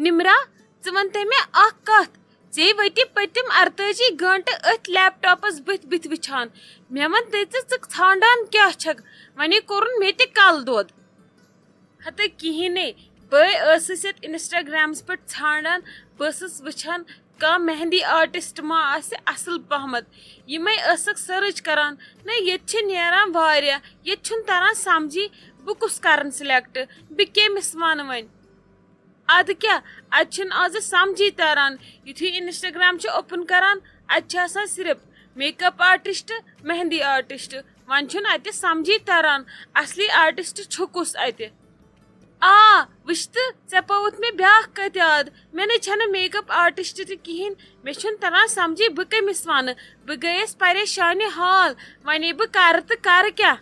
نمرا ژٕ وَنتہٕ مےٚ اکھ کتھ ژے وٕتہِ پٔتِم 48 گٲنٛٹہٕ أتھۍ لیپٹاپس بٕتھِ بٕتھِ وٕچھان مےٚ وَن دٔژٕ ژٕ ژھانڈان کیٛاہ چھکھ وۄنۍ کوٚرُن مےٚ تہِ کلہٕ دود ہتہٕ کِہیٖنۍ بٲے ٲسٕس یتھ انسٹاگرامس پٮ۪ٹھ ژھانڈان بہٕ ٲسٕس وٕچھان کانٛہہ مہندی آرٹسٹ ما آسہِ اصل پہمتھ یِمے ٲسکھ سٔرٕچ کران نہ ییٚتہِ چھِ نیران واریاہ ییٚتہِ چھُنہٕ تران سمجھی بہٕ کُس کرن سِلیکٹ بہٕ کٔمِس ونہٕ وۄنۍ ادٕ کیٛاہ اتہِ چھُنہٕ آزٕ سمجھی تران یُتھُے انسٹاگرام چھِ اوپن کران اتہِ چھِ آسان صرف میک اپ آرٹسٹ مہندی آرٹسٹ وۄنۍ چھُنہٕ اتہِ سمجھی تران اصلی آرٹسٹ چھُ کُس اتہِ وٕچھ تہٕ ژےٚ پوٚوُتھ مےٚ بیٛاکھ کتھ یاد مےٚ نَے چھنہٕ میک اپ آرٹسٹ تہِ کِہیٖنۍ مےٚ چھُنہٕ تران سمجھی بہٕ کٔمِس ونہٕ بہٕ گٔیس پریشانہِ حال وۄنۍ بہٕ کرٕ تہٕ کرٕ کیٛاہ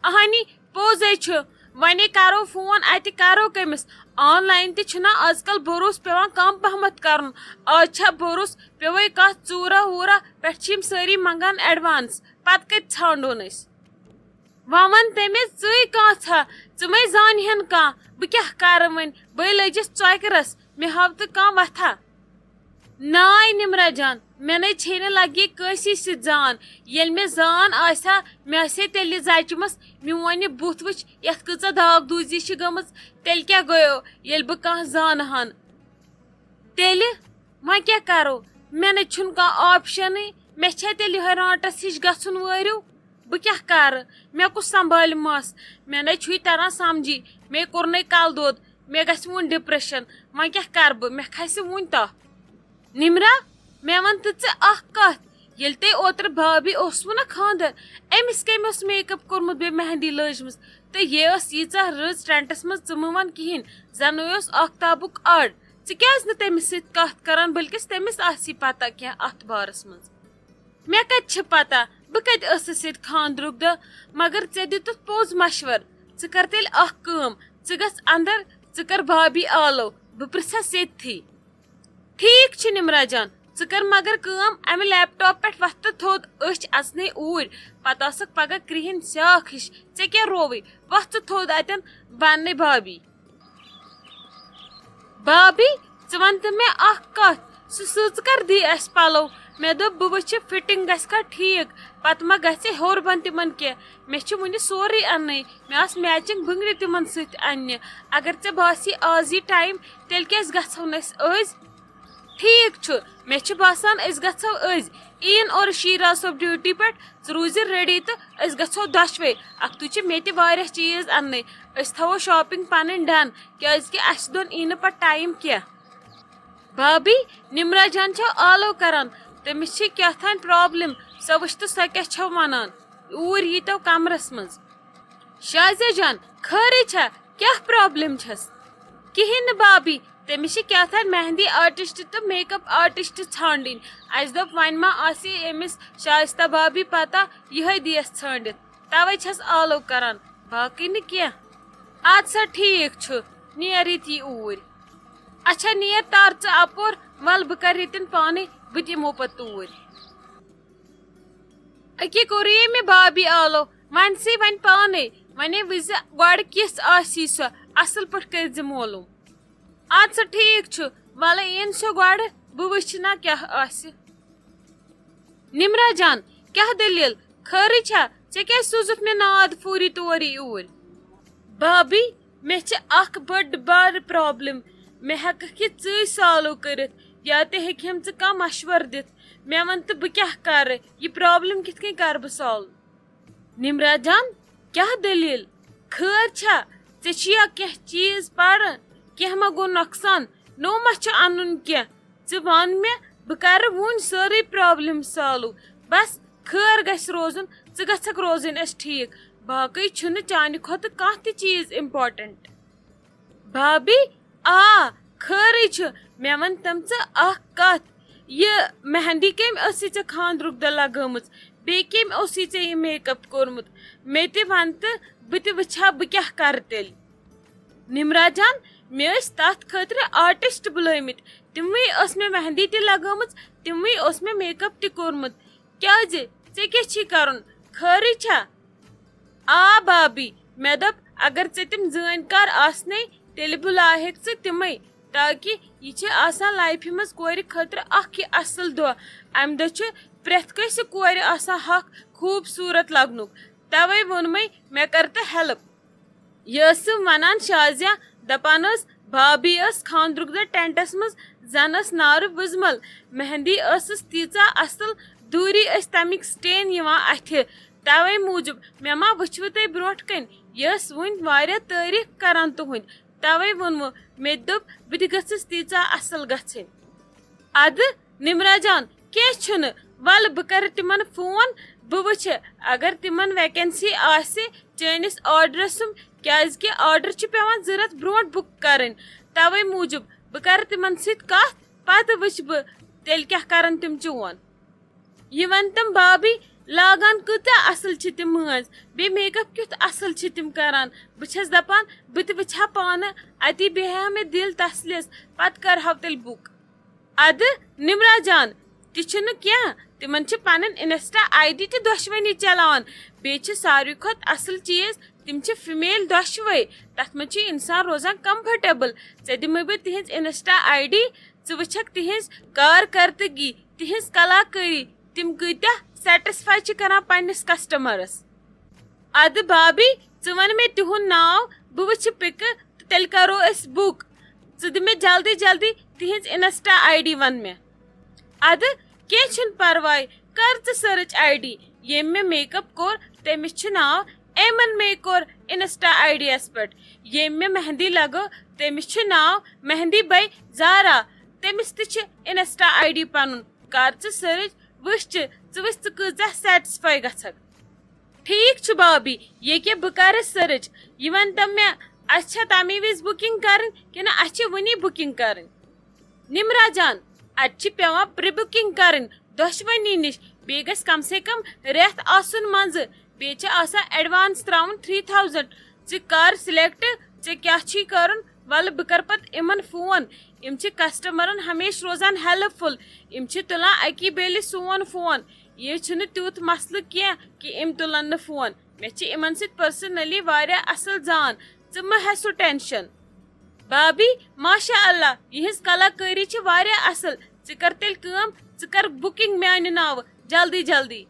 اہنی پوٚزے چھُ وۄنۍ کرو فون اتہِ کرو کٔمِس آن لاین تہِ چھُنہ آز کل بروس پیوان کم پہمتھ کرُن آز چھا بروس پیوے کتھ ژوٗرا ووٗرا پٮ۪ٹھ چھِ یِم سٲری منگان ایڈوانس پتہٕ کتہِ ژھانڈون أسۍ وۄنۍ ون تٔمِس ژٕے کانٛژھا ژٕ مے زانہن کانٛہہ بہٕ کیٛاہ کرٕ وۄنۍ بٔے لٔجِس ژۄکرس مےٚ ہاو تہٕ کانٛہہ وتھا ناے نمرا جان مےٚ نَے چھے نہٕ لگہِ کٲنٛسی سۭتۍ زان ییٚلہِ مےٚ زان آسہِ ہا مےٚ آسہِ ہے تیٚلہِ زچمٕژ میون یہِ بُتھ وٕچھ یتھ کۭژاہ داغ دوٗزی چھِ گٔمٕژ تیٚلہِ کیٛاہ گٔیو ییٚلہِ بہٕ کانٛہہ زانہٕ ہن تیٚلہِ وۄنۍ کیٛاہ کرو مےٚ نَے چھُنہٕ کانٛہہ آپشنٕے مےٚ چھا تیٚلہِ یِہوے رانٛٹس ہِش گژھُن وٲرِو بہٕ کیٛاہ کرٕ مےٚ کُس سنبھالہِ مس مےٚ نَے چھُے تران سمجھی مے کوٚرنَے کلہٕ دود مےٚ گژھِ وُنۍ ڈپریشن وۄنۍ کیٛاہ کرٕ بہٕ مےٚ کھسہِ وُنۍ تپھ نمرا مےٚ ون تہٕ ژٕ اکھ کتھ ییٚلہِ تۄہہِ اوترٕ بھابی اوسوٕ نا خاندر أمِس کٔمۍ اوس میک اپ کوٚرمُت بیٚیہِ مہندی لٲجمٕژ تہٕ یہِ ٲس ییٖژاہ رٕژ ٹرینٹس منٛز ژٕ مہٕ ون کِہینۍ زنہٕ اوس آختابُک اڈ ژٕ کیٛازِ نہٕ تٔمِس سۭتۍ کتھ کران بٔلکِس تٔمِس آسی پتہ کینٛہہ اتھ بارس منٛز مےٚ کتہِ چھِ پتہ بہٕ کتہِ ٲسٕس ییٚتہِ خاندرُک دۄہ مگر ژےٚ دِتُتھ پوٚز مشور ژٕ کر تیٚلہِ اکھ کٲم ژٕ گژھ اندر ژٕ کر بھابی آلو بہٕ پرژھس ییٚتھی ٹھیٖک چھُ نمرا جان ژٕ کر مگر کٲم امہِ لیپ ٹاپ پٮ۪ٹھ وتھ تہٕ تھوٚد أچھ اژنے اوٗرۍ پتہٕ آسکھ پگاہ کرٛہِنۍ سیاکھ ہِش ژےٚ کیٛاہ رووٕے وتھ تہٕ تھوٚد اتٮ۪ن وننے بھابی ژٕ ون تہٕ مےٚ اکھ کتھ سُہ سٕژ کر دی اسہِ پلو مےٚ دوٚپ بہٕ وٕچھِ فٹنگ گژھِ کھا ٹھیٖک پتہٕ ما گژھِ ہیوٚر بۄن تِمن کینٛہہ مےٚ چھُ وُنہِ سورُے اننے مےٚ آسہٕ میچنگ بٕنگرِ تِمن سۭتۍ اننہِ اگر ژےٚ باسی آز یہِ ٹایم تیٚلہِ کیٛازِ گژھو نہٕ أسۍ أزۍ ٹھیٖک چھُ مےٚ چھُ باسان أسۍ گژھو أزۍ یِن اورٕ شیٖراز صٲب ڈیوٹی پٮ۪ٹھ ژٕ روٗزِ ریڈی تہٕ أسۍ گژھو دۄشوے اکھتُے چھِ مےٚ تہِ واریاہ چیٖز اننے أسۍ تھاوو شاپنگ پنٕنۍ ڈن کیٛازِ کہِ اسہِ دۄن یی نہٕ پتہٕ ٹایم کینٛہہ بھابی نمرا جان چھو آلو کران تٔمِس چھِ کیٛاہتانۍ پرابلم سۄ وٕچھ تہٕ سۄ کیٛاہ چھو ونان اوٗرۍ ییٖتو کمرس منٛز شازیا جان خٲرٕے چھا کیٛاہ پرابلم چھس کہیٖنۍ نہٕ بھابی تٔمِس چھِ کیٛاہتانۍ مہندی آرٹسٹ تہٕ میک اپ آرٹسٹ ژھانڈٕنۍ اسہِ دوٚپ وۄنۍ ما آسہِ أمِس شائستہ بھابی پتہ یِہے دِیس ژھٲنڈِتھ توے چھس آلو کران باقٕے نہٕ کینٛہہ اد سا ٹھیٖک چھُ نیر ییٚتی اوٗرۍ اچھا نیر تار ژٕ اپور ول بہٕ کرٕ ییٚتٮ۪ن پانے بہٕ دِمو پتہٕ توٗرۍ أکے کوٚرُے مےٚ بھابی آلو وۄنۍ سٕے وۄنۍ پانے وۄنۍ وٕچھزِ گۄڈٕ کِژھ آسی سۄ اصل پٲٹھۍ کٔرزِ معلوٗم اد سا ٹھیٖک چھُ وَلے یِن سۄ گۄڈٕ بہٕ وٕچھِ نا کیٛاہ آسہِ نمرا جان کیٛاہ دٔلیٖل خٲرٕے چھا ژےٚ کیٛازِ سوٗزُتھ مےٚ ناد پھوٗری تورٕ یوٗرۍ بھابی مےٚ چھِ اکھ بٔڑ بارٕ پرابلم مےٚ ہٮ۪ککھ یہِ ژٕے سالو کٔرِتھ یا تہِ ہیٚکہِم ژٕ کانٛہہ مشور دِتھ مےٚ ون تہٕ بہٕ کیٛاہ کرٕ یہِ پرابلم کِتھ کٔنۍ کرٕ بہٕ سالو نمرا جان کیٛاہ دٔلیٖل خٲر چھا ژےٚ چھُیا کینٛہہ چیٖز پرٕ کینٛہہ ما گوٚو نۄقصان نوٚو ما چھُ انُن کینٛہہ ژٕ ون مےٚ بہٕ کرٕ وُنۍ سٲرٕے پرابلم سالو بس خٲر گژھِ روزُن ژٕ گژھکھ روزٕنۍ اسہِ ٹھیٖک باقٕے چھُنہٕ چانہِ کھۄتہٕ کانٛہہ تہِ چیٖز امپاٹنٹ بھابی خٲرٕے چھُ مےٚ ون تم ژٕ اکھ کتھ یہِ مہندی کٔمۍ ٲسی ژےٚ خاندرُک دۄہ لگٲمٕژ بیٚیہِ کٔمۍ اوسی ژےٚ یہِ میک اپ کوٚرمُت مےٚ تہِ ون تہٕ بہٕ تہِ وٕچھِ ہا بہٕ کیٛاہ کرٕ تیٚلہِ نمرا جان مےٚ ٲسۍ تتھ خٲطرٕ آرٹسٹ بُلٲمٕتۍ تِموٕے ٲس مےٚ مہندی تہِ لگٲمٕژ تِموٕے اوس مےٚ میک اپ تہِ کوٚرمُت کیٛازِ ژےٚ کیٛاہ چھی کرُن خٲرٕے چھا بھابی مےٚ دوٚپ اگر ژےٚ تِم زٲنۍ کار آسنے تیٚلہِ بُلاہکھ ژٕ تِمے تاکہ یہ لائفہِ منٛز کورِ خٲطرٕ اکھ یہِ اصل دۄہ. امہِ دۄہ چھُ پرٛٮ۪تھ کٲنٛسہِ کورِ آسان حق خوٗبصوٗرت لگنُک. توے ووٚنمَے مےٚ کر تہٕ ہیلپ. یہِ ٲسٕم ونان شازیا دپان ٲس بھابی ٲس خاندرُک دۄہ ٹینٹس منٛز زن ٲس نارٕ وٕزمل. مہندی ٲسٕس تیٖژاہ اصل دوٗری ٲسۍ تمیِکۍ سٹین یِوان اتھِ. توے موٗجوٗب مےٚ ما وٕچھوٕ تۄہہِ برونٛٹھ کنۍ یہِ ٲس وُنہِ واریاہ تعریٖف کران تُہنٛدۍ. توے ووٚنمو مےٚ تہِ دوٚپ بہٕ تہِ گٔژھٕس تیٖژاہ اصل گژھٕنۍ. ادٕ نمرا جان کینٛہہ چھُنہٕ ولہٕ بہٕ کرٕ تِمن فون. بہٕ وٕچھٕ اگر تِمن ویکینسی آسہِ چٲنِس آرڈرسم کیازِ کہِ آرڈر چھِ پیوان 2 رٮ۪تھ برونٛٹھ بُک کرٕنۍ. توے موٗجوٗب بہٕ کرٕ تِمن سۭتۍ کتھ پتہٕ وٕچھٕ بہٕ تیٚلہِ کیٛاہ کرن تِم چون. یہِ ون تِم بھابی لاگان کۭژاہ اصل چھِ تِم مٲنٛز بیٚیہِ میک اپ کیُتھ اصل چھِ تِم کران. بہٕ چھس دپان بہٕ تہِ وٕچھٕ ہا پانہٕ اتی بیٚہہِ ہا مےٚ دل تسلِیس پتہٕ کرہو تیٚلہِ بُک. ادٕ نمرا جان تہِ چھُنہٕ کینٛہہ تِمن چھِ پنٕنۍ انسٹا آی ڈی تہِ دۄشوٕنی چلاوان. بیٚیہِ چھِ ساروٕے کھۄتہٕ اصل چیٖز تِم چھِ فِمیل دۄشوے. تتھ منٛز چھُ انسان روزان کمفٲٹیبل. ژےٚ دِمے بہٕ تِہنٛز انسٹا آی ڈی ژٕ وٕچھکھ تِہنٛز کارکردگی تِہنٛز کلاکٲری تِم کۭتیاہ سیٹسفاے چھِ کران پننِس کسٹمرس. ادٕ بھابی ژٕ ون مےٚ تِہُنٛد ناو بہٕ وٕچھٕ پِکہٕ تہٕ تیٚلہِ کرو أسۍ بُک. ژٕ دِ مےٚ جلدی جلدی تِہنٛز انسٹا آی ڈی ون مےٚ. ادٕ کینٛہہ چھُنہٕ پرواے کر ژٕ سٔرٕچ آی ڈی. ییٚمۍ مےٚ میک اپ کوٚر تٔمِس چھُ ناو ایمن میکور انسٹا آی ڈی یس پٮ۪ٹھ. ییٚمۍ مےٚ مہندی لگٲو تٔمِس چھُ ناو مہندی باے زارا. تٔمِس تہِ چھِ انسٹا آی ڈی پنُن. کر ژٕ سٔرٕچ وٕچھ ژٕ کۭژاہ سیٹسفاے گژھکھ. ٹھیٖک چھُ بھابی ییٚکیٛاہ بہٕ کرٕ سٔرٕچ. یہِ ون تم مےٚ اسہِ چھا تمی وِزِ بُکِنگ کرٕنۍ کِنہٕ اسہِ چھِ وُنی بُکِنگ کرٕنۍ. نمرا جان اتہِ چھِ پیوان پرِ بُکِنگ کرٕنۍ دۄشوٕنی نِش. بیٚیہِ گژھِ کم سے کم رٮ۪تھ آسُن منٛزٕ. بیٚیہِ چھِ آسان ایڈوانس تراوُن 3000. ژٕ کر سِلیکٹ ژےٚ کیٛاہ چھُے کرُن. ولہٕ بہٕ کرٕ پتہٕ یِمن فون. یِم چھِ کسٹمرن ہمیشہٕ روزان ہیلٕپ فُل. یِم چھِ تُلان اکی بیٚلہِ سون فون. یہِ چھُنہٕ تیُتھ مسلہٕ کینٛہہ کہِ یِم تُلن نہٕ فون. مےٚ چھِ یِمن سۭتۍ پٔرسنلی واریاہ اصل زان. ژٕ مہ ہےٚ سُہ ٹینشن. بھابی ماشاء اللہ یِہنٛز کلاکٲری چھِ واریاہ اصل. ژٕ کر تیٚلہِ کٲم ژٕ کر بُکِنگ میانہِ ناوٕ جلدی جلدی.